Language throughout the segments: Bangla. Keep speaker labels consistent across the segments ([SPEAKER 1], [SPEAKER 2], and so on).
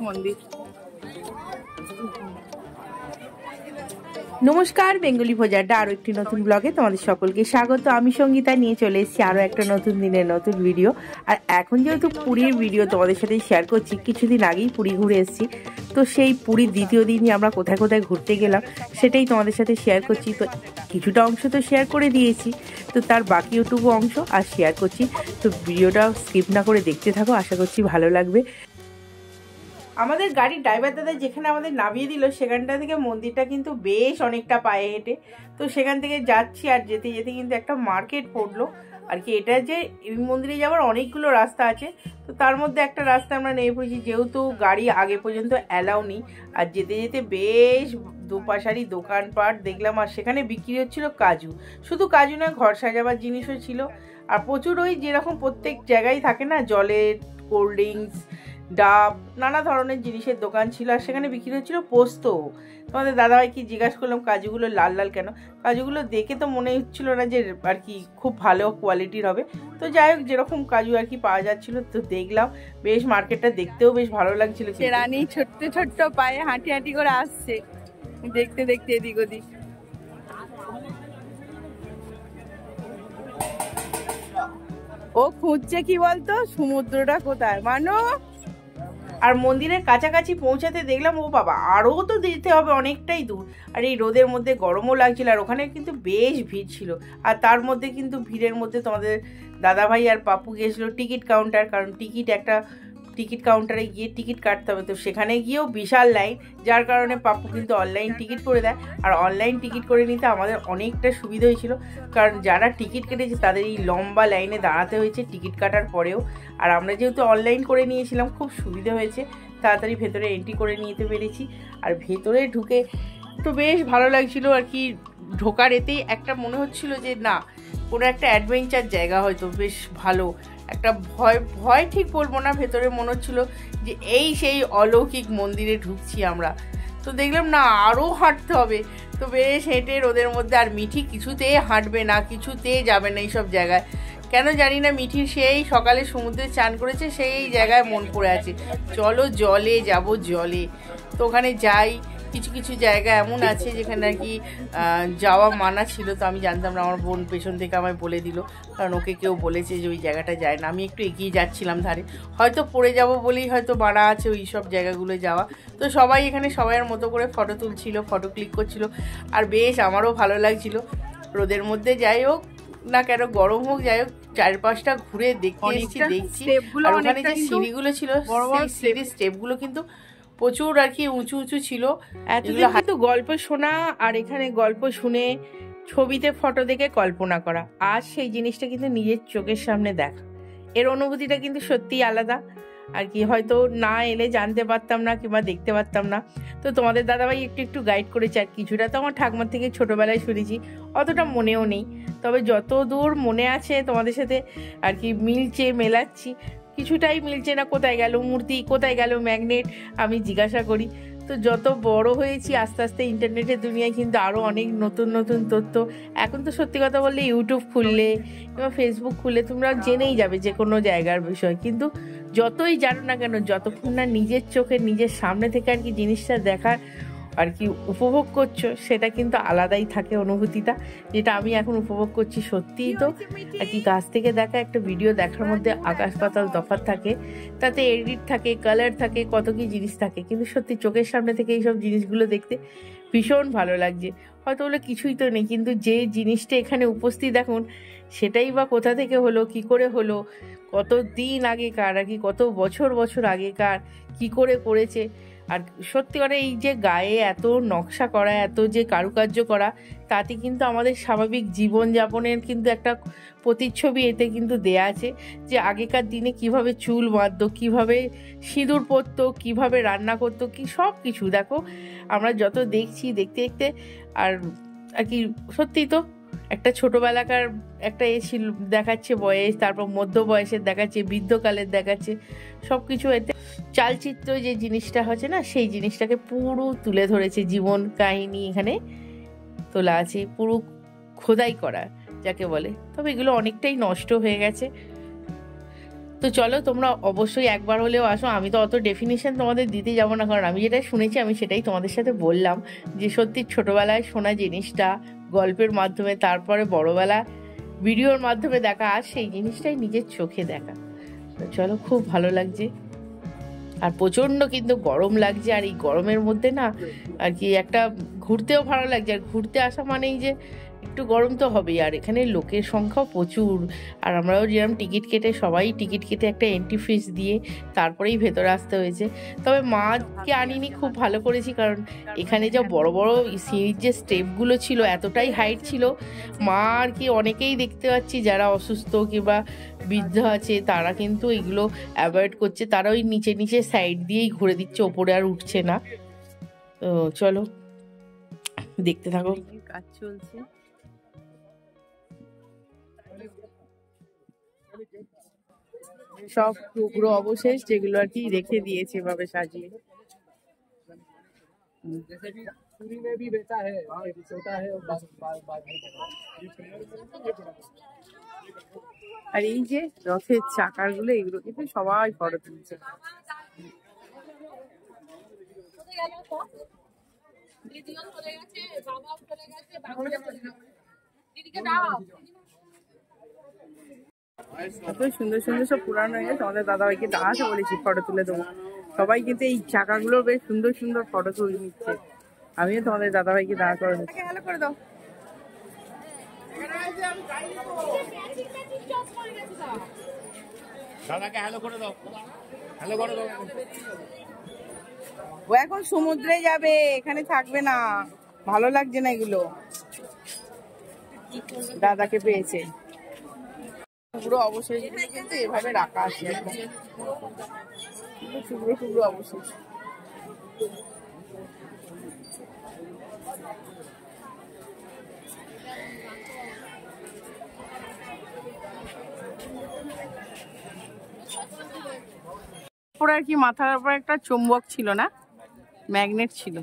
[SPEAKER 1] মন্দির।
[SPEAKER 2] নমস্কার, বেঙ্গলি ভোজ আড্ডা আরও একটি নতুন ব্লগে তোমাদের সকলকে স্বাগত। আমি সঙ্গীতা নিয়ে চলে এসেছি আরও একটা নতুন দিনের নতুন ভিডিও। আর এখন যেহেতু পুরীর ভিডিও তোমাদের সাথে শেয়ার করছি, কিছুদিন আগেই পুরী ঘুরে এসেছি, তো সেই পুরীর দ্বিতীয় দিনই আমরা কোথায় কোথায় ঘুরতে গেলাম সেটাই তোমাদের সাথে শেয়ার করছি। তো কিছুটা অংশ তো শেয়ার করে দিয়েছি, তো তার বাকি ওটুকু অংশ আর শেয়ার করছি। তো ভিডিওটা স্কিপ না করে দেখতে থাকো, আশা করছি ভালো লাগবে। আমাদের গাড়ির ড্রাইভার দাদা যেখানে আমাদের নামিয়ে দিল সেখানটা থেকে মন্দিরটা কিন্তু বেশ অনেকটা পায়ে হেঁটে, তো সেখান থেকে যাচ্ছি। আর যেতে যেতে কিন্তু একটা মার্কেট পড়লো আর কি। এটা যে এই মন্দিরে যাওয়ার অনেকগুলো রাস্তা আছে, তো তার মধ্যে একটা রাস্তা আমরা নেমে পড়েছি, যেহেতু গাড়ি আগে পর্যন্ত অ্যালাউ নেই। আর যেতে যেতে বেশ দুপাশারি দোকানপাট দেখলাম, আর সেখানে বিক্রি হচ্ছিল কাজু। শুধু কাজু না, ঘর সাজাবার জিনিসও ছিল। আর প্রচুর ওই যেরকম প্রত্যেক জায়গায় থাকে না, জলের, কোল্ড ড্রিঙ্কস, ডাব, নানা ধরনের জিনিসের দোকান ছিল। আর সেখানে বিক্রি হচ্ছিল পোস্ত। তোমাদের দাদাভাইকে জিজ্ঞাসা করলাম কাজুগুলো লাল লাল কেন। কাজুগুলো দেখে তো মনে হচ্ছিল না যে আর কি খুব ভালো কোয়ালিটির হবে। তো যাই হোক, যেরকম কাজু আর কি পাওয়া যাচ্ছিল, তো দেখলাম বেশ মার্কেটটা দেখতেও বেশ ভালো লাগছিল।
[SPEAKER 1] রানী ছোট্ট ছোট্ট পায়ে হাঁটি হাঁটি করে আসছে, দেখতে দেখতে এদিক ওদিক। ও খুঁজছে কি বলতো, সমুদ্রটা কোথায় মানো।
[SPEAKER 2] আর মন্দিরের কাছাকাছি পৌঁছাতে দেখলাম ও বাবা, আরও তো যেতে হবে অনেকটাই দূর। আর এই রোদের মধ্যে গরমও লাগছিল, আর ওখানে কিন্তু বেশ ভিড় ছিল। আর তার মধ্যে কিন্তু ভিড়ের মধ্যে তোমাদের দাদাভাই আর পাপু গিয়েছিল টিকিট কাউন্টার, কারণ টিকিট কাউন্টারে গিয়ে টিকিট কাটতে হবে। তো সেখানে গিয়েও বিশাল লাইন, যার কারণে পাপ্পু কিন্তু অনলাইন টিকিট করে দেয়। আর অনলাইন টিকিট করে নিতে আমাদের অনেকটা সুবিধা হয়েছিল, কারণ যারা টিকিট কেটেছে তাদের এই লম্বা লাইনে দাঁড়াতে হয়েছে টিকিট কাটার পরেও। আর আমরা যেহেতু অনলাইন করে নিয়েছিলাম, খুব সুবিধা হয়েছে, তাড়াতাড়ি ভেতরে এন্ট্রি করে নিতে পেরেছি। আর ভেতরে ঢুকে তো বেশ ভালো লাগছিল আর কি। ঢোকার এতেই একটা মনে হচ্ছিল যে না, কোনো একটা অ্যাডভেঞ্চার জায়গা হয়তো বেশ ভালো। একটা ভয় ঠিক বলবো না, ভেতরে মনে হচ্ছিল যে এই সেই অলৌকিক মন্দিরে ঢুকছি আমরা। তো দেখলাম না, আরও হাঁটতে হবে। তো বেশ হেঁটে রোদের মধ্যে, আর মিঠি কিছুতে হাঁটবে না, কিছুতে যাবে না এইসব জায়গায়, কেন জানি না। মিঠির সেই সকালে সমুদ্রে চান করেছে, সেই জায়গায় মন পড়ে আছে, চলো জলে যাব, জলে। তো ওখানে যাই। কিছু কিছু জায়গা এমন আছে যেখানে আর কি যাওয়া মানা ছিল, তো আমি জানতাম না। আমার বোন পেছন থেকে আমায় বলে দিল, কারণ ওকে কেউ বলেছে যে ওই জায়গাটা যায় না। আমি একটু এগিয়ে যাচ্ছিলাম ধারে, হয়তো পড়ে যাব বলেই হয়তো মানা আছে ওই সব জায়গাগুলো যাওয়া। তো সবাই এখানে সবাইয়ের মতো করে ফটো তুলছিল, ফটো ক্লিক করছিল, আর বেশ আমারও ভালো লাগছিল। রোদের মধ্যে যাই হোক না কেন, গরম হোক যাই হোক, চারপাশটা ঘুরে দেখছি। আর ওখানে যে সিঁড়িগুলো ছিল, সেই সিঁড়ির স্টেপগুলো কিন্তু প্রচুর আর কি উঁচু উঁচু ছিল। এতদিন কিন্তু গল্প শোনা, আর এখানে গল্প শুনে ছবিতে ফটো দেখে কল্পনা করা, আজ সেই জিনিসটা কিন্তু নিজের চোখের সামনে দেখা, এর অনুভূতিটা কিন্তু সত্যিই আলাদা আর কি। হয়তো না এলে জানতে পারতাম না কিংবা দেখতে পারতাম না। তো তোমাদের দাদাভাই একটু একটু গাইড করেছে, আর কিছুটা তো আমার ঠাকুমার থেকে ছোটোবেলায় শুনেছি, অতটা মনেও নেই। তবে যত দূর মনে আছে তোমাদের সাথে আর কি মেলাচ্ছি। কিছুটাই মিলছে না, কোথায় গেল মূর্তি, কোথায় গেল ম্যাগনেট, আমি জিজ্ঞাসা করি। তো যত বড় হয়েছি আস্তে আস্তে ইন্টারনেটের দুনিয়ায় কিন্তু আরও অনেক নতুন নতুন তথ্য। এখন তো সত্যি কথা বললে ইউটিউব খুললে কিংবা ফেসবুক খুললে তোমরা জেনেই যাবে যে কোনো জায়গার বিষয়। কিন্তু যতই জানো না কেন, যতক্ষণ না নিজের চোখে নিজের সামনে থেকে আর কি জিনিসটা দেখার আর কি উপভোগ করছো, সেটা কিন্তু আলাদাই থাকে অনুভূতিটা, যেটা আমি এখন উপভোগ করছি। সত্যিই তো আর কি কাছ থেকে দেখা একটা ভিডিও দেখার মধ্যে আকাশ পাতাল তফাৎ থাকে, তাতে এডিট থাকে, কালার থাকে, কত কি জিনিস থাকে। কিন্তু সত্যি চোখের সামনে থেকে এইসব জিনিসগুলো দেখতে ভীষণ ভালো লাগছে। হয়তো বলে কিছুই তো নেই, কিন্তু যে জিনিসটা এখানে উপস্থিত এখন, সেটাই বা কোথা থেকে হলো, কি করে হলো, কত দিন আগেকার আর কি, কত বছর বছর আগেকার, কি করে করেছে। আর সত্যি করে এই যে গায়ে এত নকশা করা, এত যে কারুকার্য করা, তাতে কিন্তু আমাদের স্বাভাবিক জীবনযাপনের কিন্তু একটা প্রতিচ্ছবি এতে কিন্তু দেয়া আছে। যে আগেকার দিনে কিভাবে চুল বাঁধতো, কিভাবে সিঁদুর পরতো, কিভাবে রান্না করতো, কি সব কিছু দেখো আমরা যত দেখছি, দেখতে দেখতে আর কি সত্যি তো একটা ছোটোবেলাকার একটা ছিল দেখাচ্ছে বয়স, তারপর মধ্য বয়সের দেখাচ্ছে, বৃদ্ধকালের দেখাচ্ছে, সব কিছু এতে চালচিত্র যে জিনিসটা হচ্ছে না, সেই জিনিসটাকে পুরো তুলে ধরেছে। জীবন কাহিনী এখানে তোলা আছে, পুরো খোদাই করা যাকে বলে। তবে এগুলো অনেকটাই নষ্ট হয়ে গেছে। তো চলো তোমরা অবশ্যই একবার হলেও আসো। আমি তো অত ডেফিনিশন তোমাদের দিতে যাবো না, কারণ আমি যেটা শুনেছি আমি সেটাই তোমাদের সাথে বললাম, যে সত্যি ছোটবেলায় শোনা জিনিসটা গল্পের মাধ্যমে, তারপরে বড়বেলা ভিডিওর মাধ্যমে দেখা, আর সেই জিনিসটাই নিজের চোখে দেখা। তো চলো, খুব ভালো লাগছে। আর প্রচন্ড কিন্তু গরম লাগছে, আর এই গরমের মধ্যে না আর কি একটা ঘুরতেও ভালো লাগছে। আর ঘুরতে আসা মানেই যে একটু গরম তো হবেই, আর এখানে লোকের সংখ্যাও প্রচুর। আর আমরাও যেরকম টিকিট কেটে, সবাই টিকিট কেটে একটা এন্ট্রি ফিস দিয়ে তারপরেই ভেতরে আসতে হয়েছে। তবে মাকে আনিনি, খুব ভালো করেছি, কারণ এখানে যা বড় বড় সিঁড়ির যে স্টেপগুলো ছিল এতটাই হাইট ছিল, মা আর কি অনেকেই দেখতে পাচ্ছি যারা অসুস্থ কিংবা বৃদ্ধ আছে তারা কিন্তু এগুলো অ্যাভয়েড করছে, তারা ওই নিচে নিচে সাইড দিয়েই ঘুরে দিচ্ছে, ওপরে আর উঠছে না। তো চলো দেখতে থাকো। কাজ চলছে, সব টুকরো অবশেষ যেগুলো আর কি রেখে দিয়েছে এভাবে সাজিয়ে। আর এই যে রথের চাকার গুলো, এগুলো কিন্তু সবাই ফটো তুলছে। এত সুন্দর সুন্দর সব পুরানো হয়ে গেছে। আমাদের দাদাভাইকে দাঁড়াতে বলেছি ফটো তুলে দেবো। সবাই কিন্তু এই চাকাগুলো বেশ সুন্দর সুন্দর ফটো তুলে নিচ্ছে। আমিও তোমাদের দাদাভাইকে দাঁড়া করে দিচ্ছি। হ্যালো করে দাও। দাদাকে হ্যালো করে দাও, হ্যালো করে দাও। ও এখন সমুদ্রে যাবে, এখানে থাকবে না, ভালো লাগছে না এগুলো। দাদাকে পেয়েছে। টুকরো অবশেষ কিন্তু এভাবে রাখা আছে, টুকরো টুকরো অবশেষ। ওপরে আর কি মাথার উপর একটা চুম্বক ছিল না, ম্যাগনেট ছিল,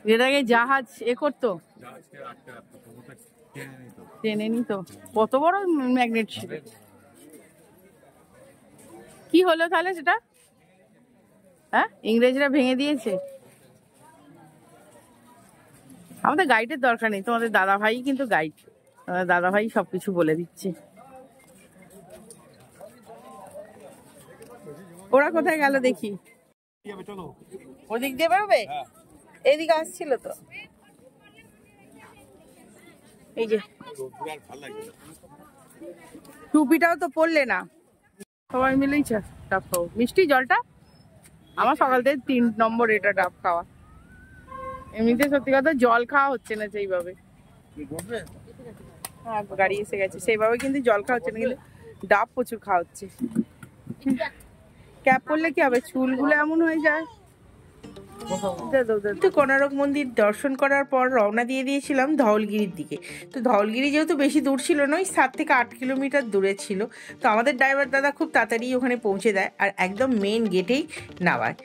[SPEAKER 2] যেটাকে জাহাজ করতো, টেনে নিত। কত বড় ম্যাগনেট ছিল। কি হলো তাহলে সেটা? হ্যাঁ, ইংরেজরা ভেঙে দিয়েছে। আমাদের গাইডের দরকার নেই, তোমাদের দাদা ভাই কিন্তু গাইড, দাদা ভাই সবকিছু বলে দিচ্ছে। ওরা কোথায় গেল দেখি, ওদিক দিয়ে বেরোবে, এইদিকে আসছিল তো। এই যে টুপিটাও তো পরলে না, সবাই মিলেই ডাব খাবো। মিষ্টি জলটা আমার সকাল থেকে 3 নম্বর এটা ডাব খাওয়া। এমনিতে সত্যি কথা জল খাওয়া হচ্ছে না সেইভাবে। হ্যাঁ, গাড়ি এসে গেছে, সেইভাবে কিন্তু জল খাওয়া হচ্ছে না, কিন্তু ডাব প্রচুর খাওয়া হচ্ছে। ক্যাপ পরলে কি হবে, চুলগুলো এমন হয়ে যায়। কোনারক মন্দির দর্শন করার পর রওনা দিয়ে দিয়েছিলাম ধওলগিরির দিকে। তো ধওলগিরি যেহেতু বেশি দূর ছিল না, ওই 7 থেকে 8 কিলোমিটার দূরে ছিল। তো আমাদের ড্রাইভার দাদা খুব তাড়াতাড়ি ওখানে পৌঁছে দেয়, আর একদম মেন গেটেই নামায়।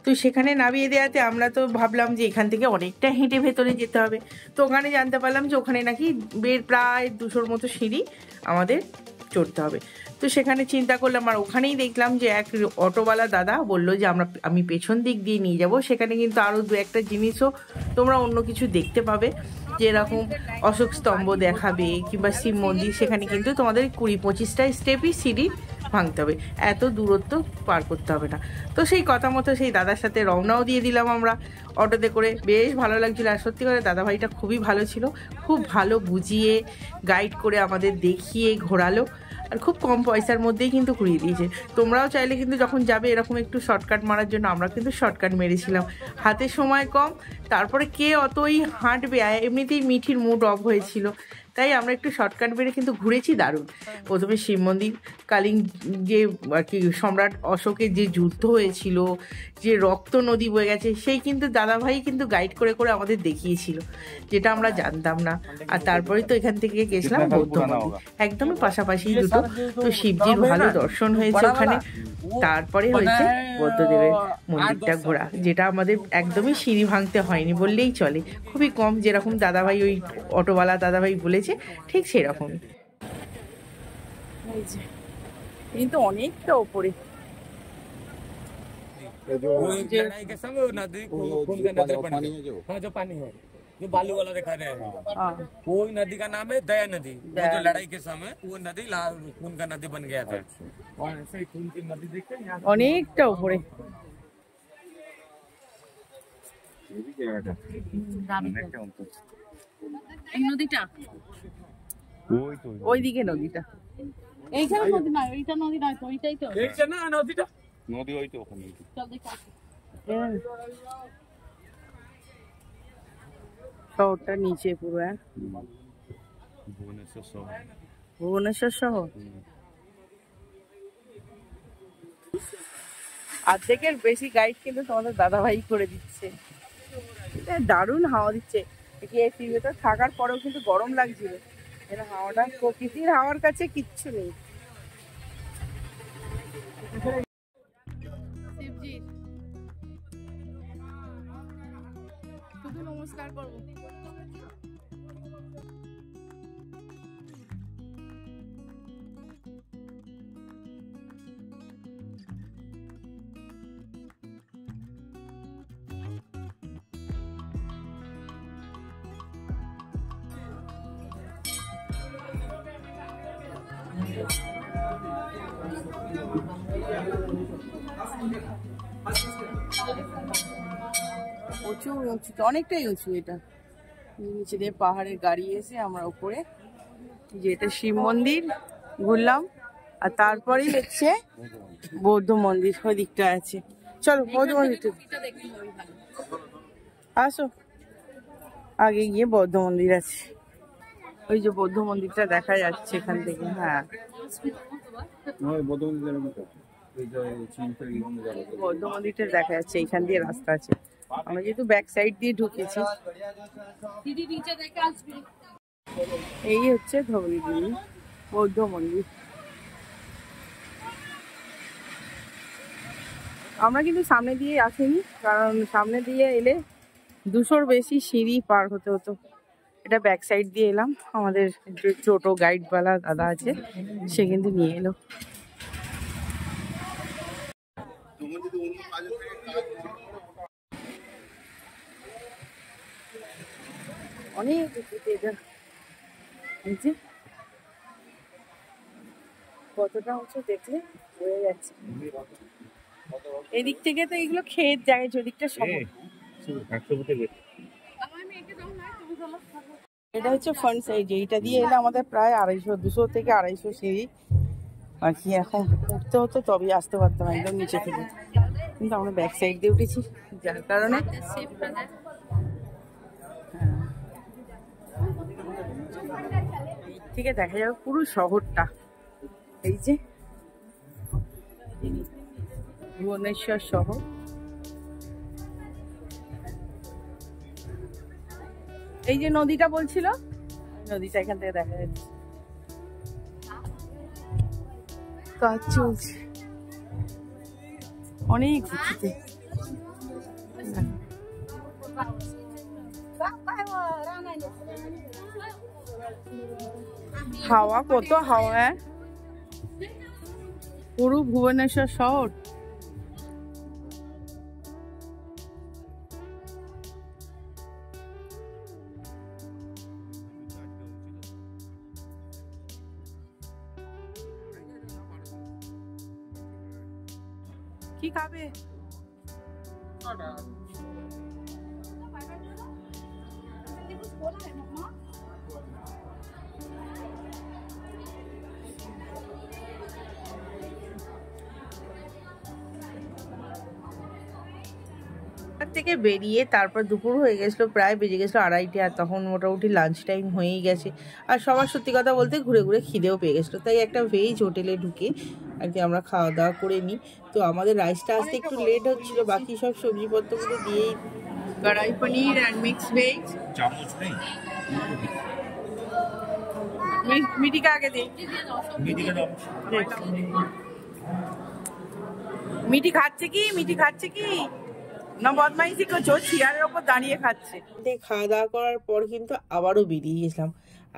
[SPEAKER 2] তো সেখানে নামিয়ে দেওয়াতে আমরা তো ভাবলাম যে এখান থেকে অনেকটা হেঁটে ভেতরে যেতে হবে। তো ওখানে জানতে পারলাম যে ওখানে নাকি প্রায় 200-র মতো সিঁড়ি আমাদের চড়তে হবে। তো সেখানে চিন্তা করলাম, আর ওখানেই দেখলাম যে এক অটোওয়ালা দাদা বললো যে আমি পেছন দিক দিয়ে নিয়ে যাব। সেখানে কিন্তু আরও 2-একটা জিনিসও তোমরা অন্য কিছু দেখতে পাবে, যেরকম অশোক স্তম্ভ দেখাবে কিংবা শিব মন্দির। সেখানে কিন্তু তোমাদের 20-25টা স্টেপই সিঁড়ি ভাঙতে হবে, এত দূরত্ব পার করতে হবে না। তো সেই কথা মতো সেই দাদার সাথে রওনাও দিয়ে দিলাম আমরা অটোতে করে। বেশ ভালো লাগছিলো, আর সত্যি করে দাদাভাইটা খুবই ভালো ছিল, খুব ভালো বুঝিয়ে গাইড করে আমাদের দেখিয়ে ঘোরালো, আর খুব কম পয়সার মধ্যেই কিন্তু ঘুরিয়ে দিয়েছে। তোমরাও চাইলে কিন্তু যখন যাবে এরকম একটু শর্টকাট মারার জন্য, আমরা কিন্তু শর্টকাট মেরেছিলাম, হাতে সময় কম, তারপরে কে অতই হাঁটবে, এমনিতেই মিঠির মুড অফ হয়েছিল, তাই আমরা একটু শর্টকাট মেরে কিন্তু ঘুরেছি দারুণ। প্রথমে শিব মন্দির, কালিং যে আর কি সম্রাট অশোকের যে যুদ্ধ হয়েছিল, যে রক্ত নদী বয়ে গেছে, সেই কিন্তু দাদাভাই কিন্তু গাইড করে করে আমাদের দেখিয়েছিল, যেটা আমরা জানতাম না। আর তারপরে তো এখান থেকে গেছিলাম বৌদ্ধ মন্দির, একদমই পাশাপাশি দুটো। তো শিবজির ভালো দর্শন হয়েছে ওখানে। তারপরে হয়েছে বৌদ্ধদেবের মন্দিরটা ঘোরা, যেটা আমাদের একদমই সিঁড়ি ভাঙতে হয়নি বললেই চলে, খুবই কম, যেরকম দাদাভাই ওই অটোওয়ালা দাদাভাই বলেছে ঠিক সেরকমই।
[SPEAKER 1] এই যে কিন্তু अनेकटा ऊपरे
[SPEAKER 3] जो लड़ाई के समय नदी खून का नदी बन गया। हाँ जो पानी है जो बालू वाला दिखा रहे हैं वो नदी का नाम है दया नदी। वो जो लड़ाई के समय वो नदी खून का नदी बन गया था और ऐसे ही खून की नदी देखते हैं
[SPEAKER 1] अनेकटा ऊपरे নদীটা ওইদিকে নদীটা এইখানে নদী না এইটা নদী নয় তো ওইটাই তো
[SPEAKER 3] देखছে না নদীটা
[SPEAKER 4] নদী ওই তো ওখানে
[SPEAKER 1] চল দেখি শহরটা নিচে পুরো
[SPEAKER 4] ভুবনেশ্বর শহর
[SPEAKER 1] ভুবনেশ্বর শহর অর্ধেকের বেশি গাইড কিন্তু তোমাদের দাদাভাই করে দিচ্ছে দারুণ হাওয়া দিচ্ছে এসির ভেতর থাকার পরেও কিন্তু গরম লাগছিল হাওয়াটা প্রকৃতির হাওয়ার কাছে কিচ্ছু নেই শিবজির শুধু নমস্কার করবো উঁচু উঁচু অনেকটাই উঁচু এটা নিচে দিয়ে পাহাড়ের গাড়ি এসে আমরা উপরে যে এটা শিব মন্দির ঘুরলাম আর তারপরেই হচ্ছে বৌদ্ধ মন্দির ওই দিকটা আছে চলো বৌদ্ধ মন্দিরটা আসো আগে গিয়ে বৌদ্ধ মন্দির আছে ওই যে বৌদ্ধ মন্দিরটা দেখা যাচ্ছে এখান থেকে হ্যাঁ বৌদ্ধ মন্দিরটা দেখা যাচ্ছে এইখান দিয়ে রাস্তা আছে আমরা যেহেতু ব্যাক সাইড দিয়ে ঢুকেছি এই হচ্ছে ধবলগিরি বৌদ্ধ মন্দির আমরা কিন্তু সামনে দিয়ে আসিনি কারণ সামনে দিয়ে এলে 200-র বেশি সিঁড়ি পার হতে হতো এটা ব্যাক সাইড দিয়ে এলাম আমাদের যে ছোট গাইডওয়ালা দাদা আছে সে কিন্তু নিয়ে এলো অনেক কতটা উঁচু দেখলে হয়ে যাচ্ছে এদিক থেকে তো এগুলো ক্ষেত জায়গায় ওদিকটা সব এটা হচ্ছে ফ্রন্ট সাইড এইটা দিয়ে এলে আমাদের প্রায় 200 থেকে 250 সিঁড়ি আর কি এখন উঠতে হতো তবেই আসতে পারতাম একদম নিচে থেকে কিন্তু আমরা ব্যাক সাইড দিয়ে উঠেছি যার কারণে থেকে দেখা যাবে পুরো শহরটা এই যে ভুবনেশ্বর শহর এই যে নদীটা বলছিল নদীটা এখান থেকে দেখা যাচ্ছে কাজ চলছে অনেক উঁচুতে হাওয়া কত হাওয়া পুরো ভুবনেশ্বর শহর কি খাবে থেকে বেরিয়ে তারপর দুপুর হয়ে গেছিলো প্রায় বেজে গেছিলো 2:30 আর তখন মোটামুটি লাঞ্চ টাইম হয়েই গেছে আর সবার সত্যি কথা বলতে ঘুরে ঘুরে খিদেও পেয়ে গেছিলো তাই একটা ভেজ হোটেলে ঢুকে আর কি আমরা খাওয়া দাওয়া করে নিই তো আমাদের রাইসটা আসতে একটু লেট হচ্ছিলো বাকি সব সবজিপত্রগুলো দিয়েই কড়াই পনির অ্যান্ড মিক্স ভেজ
[SPEAKER 4] চামচ নেই
[SPEAKER 1] মিটিকে আগে দিই মিটি খাচ্ছে কি না বদমাইশি করছো চেয়ারের ওপর দাঁড়িয়ে খাচ্ছে খাওয়া দাওয়া করার পর কিন্তু আবারও বেরিয়ে গেছিলাম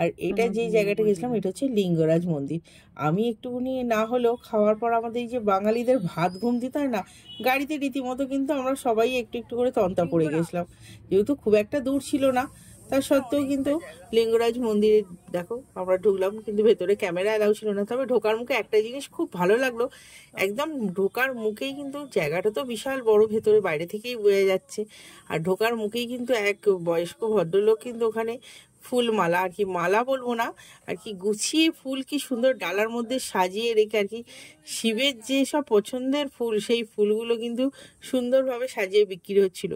[SPEAKER 1] আর এটা যে জায়গাটা গেছিলাম এটা হচ্ছে লিঙ্গরাজ মন্দির। আমি একটুখানি না হলেও খাওয়ার পর আমাদের এই যে বাঙালিদের ভাত ঘুম দিতে হয় না, গাড়িতে রীতিমতো কিন্তু আমরা সবাই একটু একটু করে তন্তা পড়ে গেছিলাম, যেহেতু খুব একটা দূর ছিল না। তা সত্ত্বেও কিন্তু লিঙ্গরাজ মন্দিরে দেখো আমরা ঢুকলাম, কিন্তু ভেতরে ক্যামেরা অ্যালাউ ছিল না। তবে ঢোকার মুখে একটা জিনিস খুব ভালো লাগলো, একদম ঢোকার মুখেই কিন্তু জায়গাটা তো বিশাল বড়, ভেতরে বাইরে থেকেই বোঝা যাচ্ছে। আর ঢোকার মুখেই কিন্তু এক বয়স্ক ভদ্রলোক কিন্তু ওখানে ফুল মালা, আর কি মালা বলবো না, আর কি গুছিয়ে ফুল কি সুন্দর ডালার মধ্যে সাজিয়ে রেখে, আর কি শিবের যে সব পছন্দের ফুল সেই ফুলগুলো কিন্তু সুন্দরভাবে সাজিয়ে বিক্রি হচ্ছিল।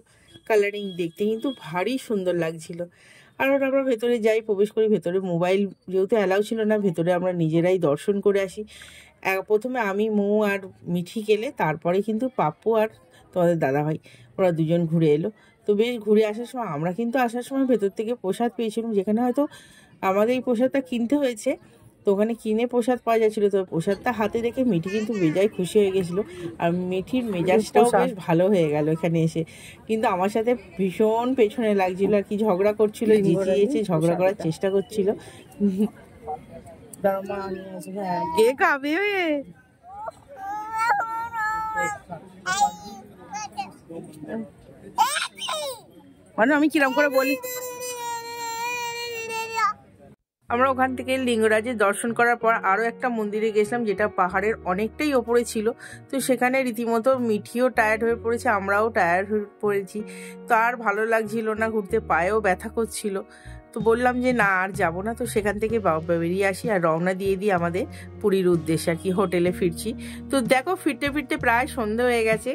[SPEAKER 1] কালারিং দেখতে কিন্তু ভারী সুন্দর লাগছিল। আর আমরা ভেতরে যাই, প্রবেশ করি। ভেতরে মোবাইল যেহেতু অ্যালাউ ছিল না, ভেতরে আমরা নিজেরাই দর্শন করে আসি। প্রথমে আমি, মৌ আর মিঠি গেলে, তারপরে কিন্তু পাপ্পু আর তোমাদের দাদাভাই ওরা দুজন ঘুরে এলো। তো বেশ ঘুরে আসার সময় আমরা কিন্তু আসার সময় ভেতর থেকে প্রসাদ পেয়েছিলাম, যেখানে হয়তো আমাদের এই প্রসাদটা কিনতে হয়েছে, তো ওখানে কিনে প্রসাদ পাওয়া যাচ্ছিলো। তো প্রসাদটা হাতে রেখে মিঠি কিন্তু বেজায় খুশি হয়ে গেছিলো, আর মিঠির মেজাজটাও বেশ ভালো হয়ে গেল এখানে এসে। কিন্তু আমার সাথে ভীষণ পেছনে লাগছিল, আর কি ঝগড়া করছিল, জিজিয়েছে, ঝগড়া করার চেষ্টা করছিল। কে খাবে? মানে আমি কিরম করে বলি। আমরা ওখান থেকে লিঙ্গরাজের দর্শন করার পর আরও একটা মন্দিরে গেছিলাম, যেটা পাহাড়ের অনেকটাই ওপরে ছিল। তো সেখানে রীতিমতো মিঠিও টায়ার্ড হয়ে পড়েছে, আমরাও টায়ার্ড হয়ে পড়েছি। তো আর ভালো লাগছিল না ঘুরতে, পায়েও ব্যথা করছিল। তো বললাম যে না আর যাবো না। তো সেখান থেকে বেরিয়ে আসি আর রওনা দিয়ে দিই আমাদের পুরীর উদ্দেশ্যে, আর কি হোটেলে ফিরছি। তো দেখো ফিরতে ফিরতে প্রায় সন্ধে হয়ে গেছে,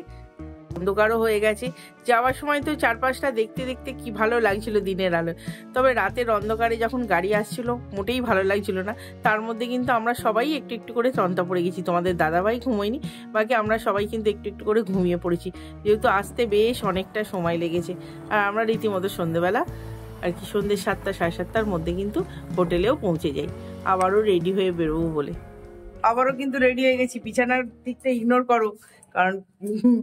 [SPEAKER 1] অন্ধকারও হয়ে গেছে। যাওয়ার সময় তো চারপাশটা দেখতে দেখতে কি ভালো লাগছিল দিনের আলো, তবে রাতের অন্ধকারে যখন গাড়ি আসছিল মোটেই ভালো লাগছিল না। তার মধ্যে কিন্তু আমরা সবাই একটু একটু করে তন্তা পড়ে গেছি। তোমাদের দাদাভাই ঘুমোয়নি, বাকি আমরা সবাই কিন্তু একটু একটু করে ঘুমিয়ে পড়েছি, যেহেতু আসতে বেশ অনেকটা সময় লেগেছে। আর আমরা রীতিমতো সন্ধেবেলা, আর কি সন্ধ্যে 7টা 7:30টার মধ্যে কিন্তু হোটেলেও পৌঁছে যাই, আবারও রেডি হয়ে বেরোবো বলে। আবারও কিন্তু রেডি হয়ে গেছি, বিছানার দিকটা ইগনোর করো, কারণ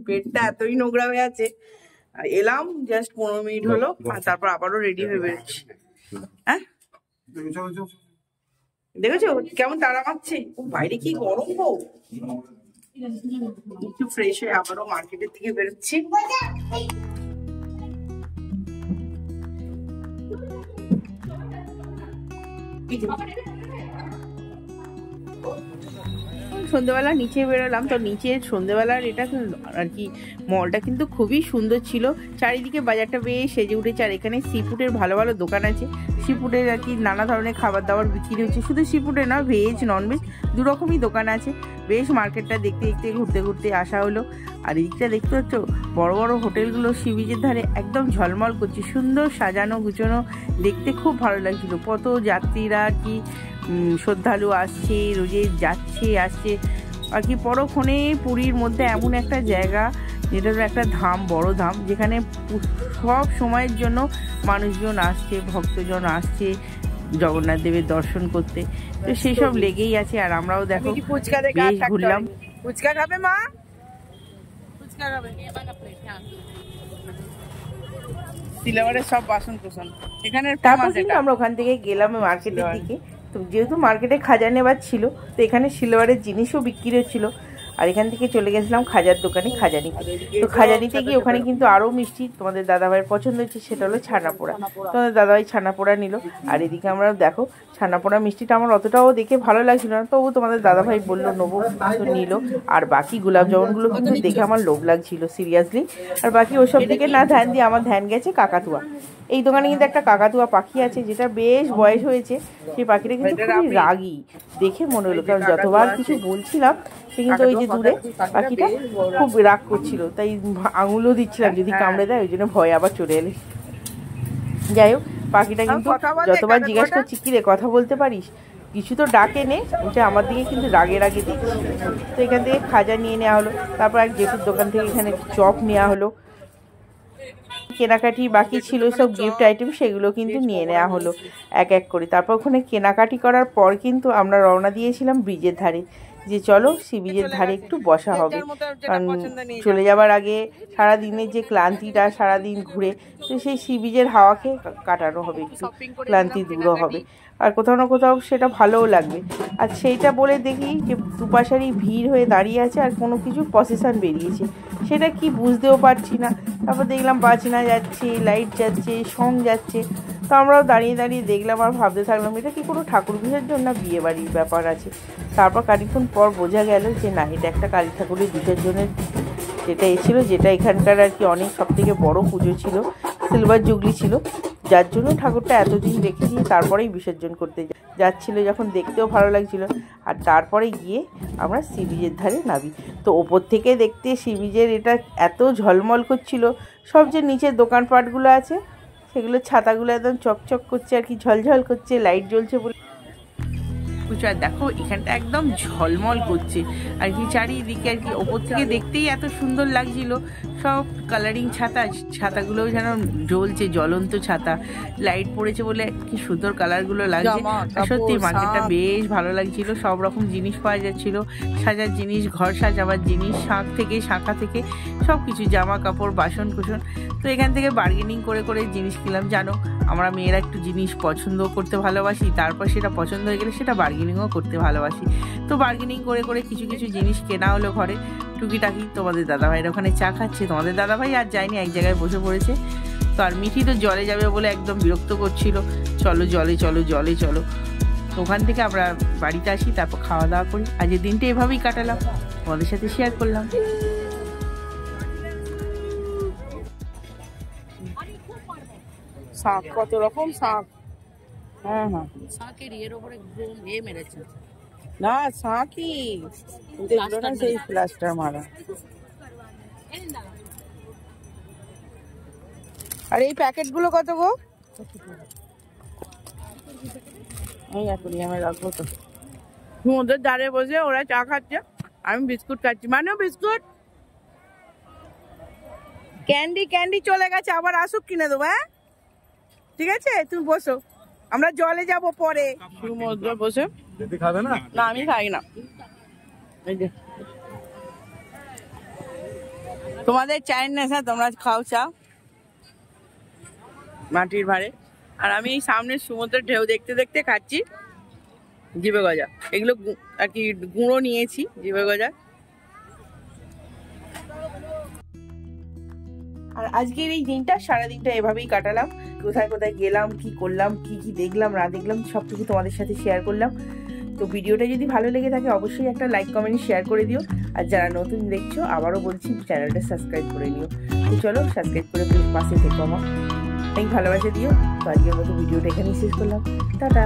[SPEAKER 1] পেটটা এতই নোংরা হয়ে আছে। এলাম জাস্ট 15 মিনিট হলো, আর তারপর আবারও রেডি হয়ে বেরোচ্ছি। হ্যাঁ দেখেছো কেমন তাড়া মারছে, বাইরে কি গরম গো। একটু ফ্রেশ হয়ে আবারও মার্কেটের দিকে বেরোচ্ছি। সন্ধ্যেবেলা নিচে বেরোলাম। তো নিচে সন্ধ্যেবেলার এটা আর কি মলটা কিন্তু খুবই সুন্দর ছিল, চারিদিকে বাজারটা বেশ সেজে উঠেছে। আর এখানে সি ফুডের ভালো ভালো দোকান আছে, সি ফুডের আর কি নানা ধরনের খাবার দাবার বিক্রি হচ্ছে, শুধু সি ফুডে না, ভেজ ননভেজ দুরকমই দোকান আছে। বেশ মার্কেটটা দেখতে দেখতে ঘুরতে ঘুরতে আসা হলো। আর এদিকটা দেখতে হচ্ছ বড় বড় হোটেলগুলো সি বিচের ধারে একদম ঝলমল করছে, সুন্দর সাজানো গুছানো, দেখতে খুব ভালো লাগছিল। কত যাত্রীরা আর কি শ্রদ্ধালু আসছে, রোজে যাচ্ছে আসছে আর কি। পরক্ষণে পুরীর মধ্যে এমন একটা জায়গা, যেটা একটা ধাম, বড় ধাম, যেখানে সব সময়ের জন্য মানুষজন আসছে, ভক্তজন আসছে জগন্নাথ দেবের দর্শন করতে। তো সেই সব লেগেই আছে। আর আমরাও দেখো বেশ ঘুরলাম। ফুচকা খাবে মা? ফুচকা খাবে, সিলেবারের সব বাসন কোসন এখানে। তারপর কিন্তু আমরা ওখান থেকে গেলাম মার্কেটের দিকে। তো যেহেতু মার্কেটে খাজা নেবার ছিল, তো এখানে সিলভারের জিনিসও বিক্রি হচ্ছিল। আর এখান থেকে চলে গেছিলাম খাজার দোকানে খাজা নিতে। তো খাজা নিতে গিয়ে ওখানে কিন্তু আরও মিষ্টি তোমাদের দাদাভাইয়ের পছন্দ হচ্ছে, সেটা হলো ছানা পোড়া। তোমাদের দাদাভাই ছানা পোড়া নিল। আর এদিকে আমরা দেখো ছানা পোড়া মিষ্টিটা আমার অতটাও দেখে ভালো লাগছিল না, তবু তোমাদের দাদাভাই বললো নেবো, তো নিল। আর বাকি গোলাপ জামুনগুলো কিন্তু দেখে আমার লোভ লাগছিল সিরিয়াসলি। আর বাকি ওসব দিকে না ধ্যান দিয়ে আমার ধ্যান গেছে কাকাতুয়া। এই দোকানে কিন্তু একটা কাকাতুয়া পাখি আছে, যেটা বেশ বয়স হয়েছে। সেই পাখিটা কিন্তু খুবই রাগী, দেখে মনে হলো, কারণ যতবার কিছু বলছিলাম সে কিন্তু ওই যে দূরে পাখিটা খুব রাগ করছিল, তাই আঙুলও দিচ্ছিলাম যদি কামড়ে দেয়, ওই জন্য ভয়ে আবার চলে এলে। যাই হোক, পাখিটা কিন্তু যতবার জিজ্ঞাসা করছি কি রে কথা বলতে পারিস, কিছু তো ডাকে নে, ওটা আমার দিকে কিন্তু রাগে রাগে দিচ্ছি। তো এখান থেকে খাজা নিয়ে নেওয়া হলো। তারপর এক জেঠুর দোকান থেকে এখানে চপ নেওয়া হলো। কেনাকাটি বাকি ছিল সব গিফট আইটেম, সেগুলো কিন্তু নিয়ে নেওয়া হলো এক এক করে। তারপর ওখানে কেনাকাটি করার পর কিন্তু আমরা রওনা দিয়েছিলাম ব্রিজের ধারে, যে চলো সি বিচের ধারে একটু বসা হবে, কারণ চলে যাবার আগে সারাদিনের যে ক্লান্তিটা, সারাদিন ঘুরে, তো সেই সি বিচের হাওয়া খেয়ে কাটানো হবে, একটু ক্লান্তি দূরও হবে।
[SPEAKER 2] আর কোথাও না কোথাও সেটা ভালোও লাগবে। আর সেইটা বলে দেখি যে দুপাশারই ভিড় হয়ে দাঁড়িয়ে আছে আর কোনো কিছু প্রসেশন বেরিয়েছে, সেটা কি বুঝতেও পারছি না। তারপর দেখলাম বাজনা যাচ্ছে, লাইট যাচ্ছে, সং যাচ্ছে। তো আমরাও দাঁড়িয়ে দাঁড়িয়ে দেখলাম আর ভাবতে থাকলাম এটা কি কোনো ঠাকুর বিসর্জন না বিয়ে বাড়ির ব্যাপার আছে। তারপর খানিকক্ষণ পর বোঝা গেল যে না, এটা একটা কালী ঠাকুরের বিসর্জনের যেটা এসেছিলো, যেটা এখানকার আর কি অনেক সবথেকে বড় পুজো ছিল, সিলভার জুগলি ছিল, যার জন্য ঠাকুরটা এতদিন রেখে দিয়ে তারপরেই বিসর্জন করতে যাচ্ছিলো, যখন দেখতেও ভালো লাগছিল। আর তারপরে গিয়ে আমরা সি বিচের ধারে নামি। তো ওপর থেকে দেখতে সি বিচের এটা এত ঝলমল করছিল, সব যে নিচের দোকানপাটগুলো আছে সেগুলো ছাতাগুলো একদম চকচক করছে আর কি, ঝলঝল করছে, লাইট জ্বলছে বলে। আর দেখো এখানটা একদম ঝলমল করছে আর কি চারিদিকে আর কি, ওপর থেকে দেখতেই এত সুন্দর লাগছিল। সব কালারিং ছাতাগুলোও যেন জ্বলছে, জ্বলন্ত ছাতা, লাইট পড়েছে বলে কি সুন্দর কালারগুলো লাগছে। সত্যি মার্কেটটা বেশ ভালো লাগছিল, সব রকম জিনিস পাওয়া যাচ্ছিল, সাজার জিনিস, ঘর সাজাবার জিনিস, শাঁখা থেকে সব কিছু, জামা কাপড়, বাসন কুসন। তো এখান থেকে বার্গেনিং করে করে জিনিস কিনলাম। জানো আমরা মেয়েরা একটু জিনিস পছন্দ করতে ভালোবাসি, তারপর সেটা পছন্দ হয়ে গেলে সেটা বার্গেনিংও করতে ভালোবাসি। তো বার্গেনিং করে করে কিছু কিছু জিনিস কেনা হলো ঘরে টুকিটাকি। তোমাদের দাদাভাইয়ের ওখানে চা খাচ্ছে, তোমাদের দাদাভাই আর যায়নি, এক জায়গায় বসে পড়েছে। তো আর মিঠি তো জলে যাবে বলে একদম বিরক্ত করছিল, চলো জলে চলো জলে চলো। তো ওখান থেকে আমরা বাড়িতে আসি, তারপর খাওয়া দাওয়া করি। আজকের দিনটা এভাবেই কাটালাম, তোমাদের সাথে শেয়ার করলাম। শাঁখ, কত রকম শাঁখ। হ্যাঁ হ্যাঁ,
[SPEAKER 1] শাঁখের এর উপরে মেরেছে
[SPEAKER 2] না শাঁখই দেখলো না, সেই প্লাস্টার মারা। আর এই প্যাকেটগুলো কত গো? এই অ্যাকোরিয়ামে রাখবো তো। সমুদ্রের ধারে বসে ওরা চা খাচ্ছে, আমি বিস্কুট খাচ্ছি। মানে বিস্কুট, ক্যান্ডি চলে গেছে, আবার আসুক কিনে দেবো। হ্যাঁ ঠিক আছে, তুমি বসো, আমরা জলে যাব পরে। সমুদ্রে বসে খাবে না? না আমি খাই না। এই যে তোমাদের চায়ের নেশা, তোমরা খাও চা মাটির ভারে, আর আমি এই সামনে সমুদ্রের ঢেউ দেখতে দেখতে খাচ্ছি জিভে গজা। এগুলো আর কি গুঁড়ো নিয়েছি জিভে গজা। আর আজকের এই দিনটা, সারাদিনটা এভাবেই কাটালাম। কোথায় কোথায় গেলাম, কি করলাম, কি কি দেখলাম না দেখলাম, সবটুকু তোমাদের সাথে শেয়ার করলাম। তো ভিডিওটা যদি ভালো লেগে থাকে অবশ্যই একটা লাইক কমেন্ট শেয়ার করে দিও। আর যারা নতুন দেখছো আবারও বলছি চ্যানেলটা সাবস্ক্রাইব করে নিও। তো চলো সাবস্ক্রাইব করে প্লিজ পাশে থেকো, আমার অনেক ভালোবাসা দিও। তো আজকের মতো ভিডিওটা এখানেই শেষ করলাম, টাটা।